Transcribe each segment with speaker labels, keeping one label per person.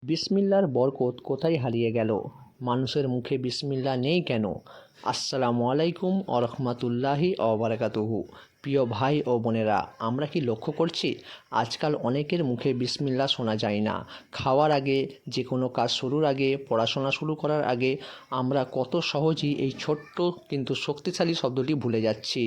Speaker 1: বিসমিল্লার বরকত কোথায় হারিয়ে গেল? মানুষের মুখে বিসমিল্লা নেই কেন? আসসালামু আলাইকুম আরহামাতুল্লাহি অবরাকাতুহু। প্রিয় ভাই ও বোনেরা, আমরা কি লক্ষ্য করছি আজকাল অনেকের মুখে বিসমিল্লা শোনা যায় না। খাওয়ার আগে, যে কোনো কাজ শুরুর আগে, পড়াশোনা শুরু করার আগে আমরা কত সহজেই এই ছোট্ট কিন্তু শক্তিশালী শব্দটি ভুলে যাচ্ছি।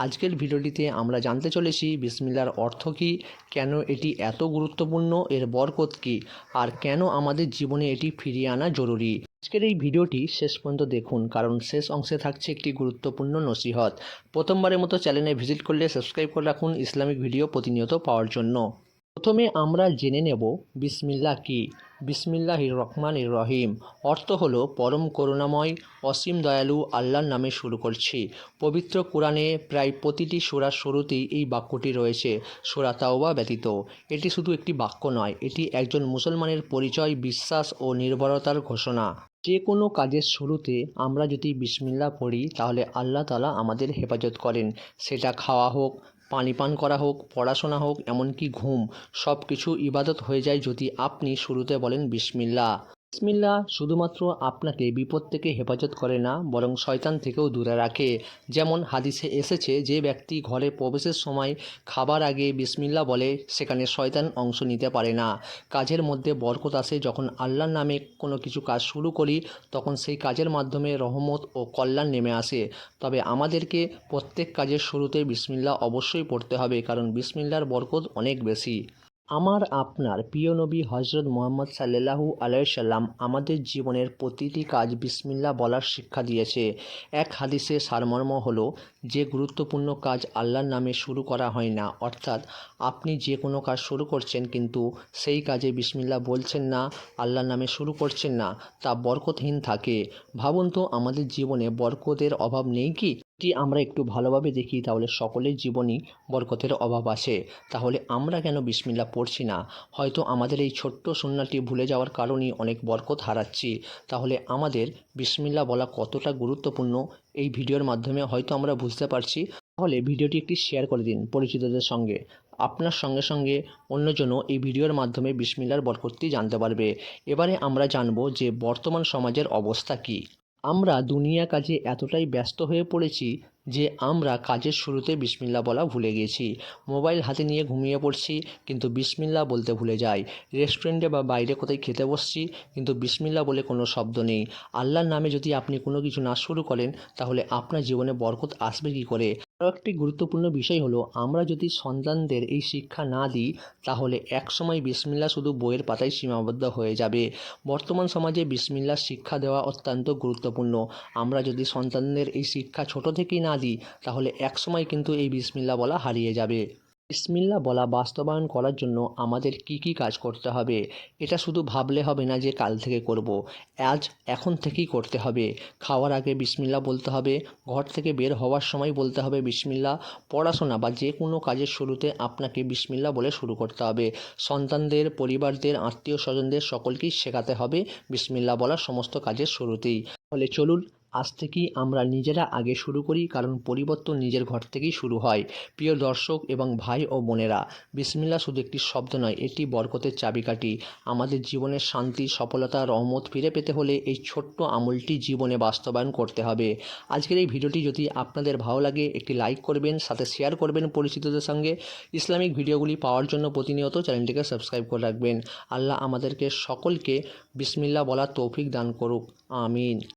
Speaker 1: আজকের ভিডিওটিতে আমরা জানতে চলেছি বিসমিল্লার অর্থ কী, কেন এটি এত গুরুত্বপূর্ণ, এর বরকত কী, আর কেন আমাদের জীবনে এটি ফিরিয়ে আনা জরুরি। আজকের এই ভিডিওটি শেষ পর্যন্ত দেখুন, কারণ শেষ অংশে থাকছে একটি গুরুত্বপূর্ণ নসিহত। প্রথমবারের মতো চ্যানেলে ভিজিট করলে সাবস্ক্রাইব করে রাখুন ইসলামিক ভিডিও প্রতিনিয়ত পাওয়ার জন্য। প্রথমে আমরা জেনে নেব বিসমিল্লাহ কী। বিসমিল্লাহির রহমানির রহিম অর্থ হলো পরম করুণাময়, অসীম দয়ালু আল্লাহর নামে শুরু করছি। পবিত্র কোরআনে প্রায় প্রতিটি সূরার শুরুতেই এই বাক্যটি রয়েছে, সূরা তাওবা ব্যতীত। এটি শুধু একটি বাক্য নয়, এটি একজন মুসলমানের পরিচয়, বিশ্বাস ও নির্ভরতার ঘোষণা। যে কোনো কাজের শুরুতে আমরা যদি বিসমিল্লাহ পড়ি তাহলে আল্লাহ তাআলা আমাদের হেফাজত করেন। সেটা খাওয়া হোক, পানি পান করা হোক, পড়াশোনা হোক, এমনকি ঘুম, সব কিছু ইবাদত হয়ে যায় যদি আপনি শুরুতে বলেন বিসমিল্লাহ। বিসমিল্লাহ শুধুমাত্র আপনাকে বিপদ থেকে হেফাজত করে না, বরং শয়তান থেকেও দূরে রাখে। যেমন হাদিসে এসেছে, যে ব্যক্তি ঘরে প্রবেশের সময় খাবার আগে বিসমিল্লাহ বলে সেখানে শয়তান অংশ নিতে পারে না। কাজের মধ্যে বরকত আসে যখন আল্লাহর নামে কোনো কিছু কাজ শুরু করি, তখন সেই কাজের মাধ্যমে রহমত ও কল্যাণ নেমে আসে। তবে আমাদেরকে প্রত্যেক কাজের শুরুতে বিসমিল্লাহ অবশ্যই পড়তে হবে, কারণ বিসমিল্লাহর বরকত অনেক বেশি। আমার আপনার প্রিয় নবী হজরত মুহাম্মদ সাল্লাল্লাহু আলাইহি সাল্লাম আমাদের জীবনের প্রতিটি কাজ বিসমিল্লাহ বলার শিক্ষা দিয়েছে। এক হাদিসে সারমর্ম হলো, যে গুরুত্বপূর্ণ কাজ আল্লাহর নামে শুরু করা হয় না, অর্থাৎ আপনি যে কোনো কাজ শুরু করছেন কিন্তু সেই কাজে বিসমিল্লাহ বলছেন না, আল্লাহর নামে শুরু করছেন না, তা বরকতহীন থাকে। ভাবুন তো, আমাদের জীবনে বরকতের অভাব নেই কি? যদি আমরা একটু ভালোভাবে দেখি তাহলে সকলের জীবনই বরকতের অভাব আছে। তাহলে আমরা কেন বিসমিল্লাহ পড়ছি না? হয়তো আমাদের এই ছোট্ট সুন্নাহটি ভুলে যাওয়ার কারণেই অনেক বরকত হারাচ্ছি। তাহলে আমাদের বিসমিল্লাহ বলা কতটা গুরুত্বপূর্ণ এই ভিডিওর মাধ্যমে হয়তো আমরা বুঝতে পারছি। তাহলে ভিডিওটি একটি শেয়ার করে দিন পরিচিতদের সঙ্গে। আপনার সঙ্গে সঙ্গে অন্যজনও এই ভিডিওর মাধ্যমে বিসমিল্লাহর বরকতটি জানতে পারবে। এবারে আমরা জানব যে বর্তমান সমাজের অবস্থা কী। আমরা দুনিয়া কাজে এতটাই ব্যস্ত হয়ে পড়েছি যে আমরা কাজের শুরুতে বিসমিল্লাহ বলা ভুলে গেছি। মোবাইল হাতে নিয়ে ঘুমিয়ে পড়ছি, কিন্তু বিসমিল্লাহ বলতে ভুলে যাই। রেস্টুরেন্টে বা বাইরে কোথায় খেতে বসছি, কিন্তু বিসমিল্লাহ বলে কোনো শব্দ নেই। আল্লাহর নামে যদি আপনি কোনো কিছু না শুরু করেন তাহলে আপনার জীবনে বরকত আসবে কী করে? আরও একটি গুরুত্বপূর্ণ বিষয় হলো, আমরা যদি সন্তানদের এই শিক্ষা না দিই তাহলে একসময় বিসমিল্লাহ শুধু বইয়ের পাতায় সীমাবদ্ধ হয়ে যাবে। বর্তমান সমাজে বিসমিল্লাহ শিক্ষা দেওয়া অত্যন্ত গুরুত্বপূর্ণ। আমরা যদি সন্তানদের এই শিক্ষা ছোট থেকেই না দিই তাহলে একসময় কিন্তু এই বিসমিল্লাহ বলা হারিয়ে যাবে। বিসমিল্লাহ বলা বাস্তবায়ন করার জন্য আমাদের কি কি কাজ করতে হবে? এটা শুধু ভাবলে হবে না যে কাল থেকে করব। এখন থেকেই করতে হবে। খাওয়ার আগে বিসমিল্লাহ বলতে হবে, ঘর থেকে বের হওয়ার সময় বলতে হবে বিসমিল্লাহ, পড়াশোনা বা যে কোনো কাজের শুরুতে আপনাকে বিসমিল্লাহ বলে শুরু করতে হবে। সন্তানদের, পরিবারদের, আত্মীয় স্বজনদের সকলকেই শেখাতে হবে বিসমিল্লাহ বলা সমস্ত কাজের শুরুতেই। তাহলে চলুন আজ থেকেই আমরা নিজেরা আগে শুরু করি, কারণ পরিবর্তন নিজের ঘর থেকেই শুরু হয়। প্রিয় দর্শক এবং ভাই ও বোনেরা, বিসমিল্লাহ শুধু একটি শব্দ নয়, এটি বরকতের চাবিকাঠি। আমাদের জীবনের শান্তি, সফলতা, রহমত ফিরে পেতে হলে এই ছোট্ট আমলটি জীবনে বাস্তবায়ন করতে হবে। আজকের এই ভিডিওটি যদি আপনাদের ভালো লাগে একটি লাইক করবেন, সাথে শেয়ার করবেন পরিচিতদের সঙ্গে। ইসলামিক ভিডিওগুলি পাওয়ার জন্য প্রতিনিয়ত চ্যানেলটিকে সাবস্ক্রাইব করে রাখবেন। আল্লাহ আমাদেরকে সকলকে বিসমিল্লাহ বলার তৌফিক দান করুক। আমিন।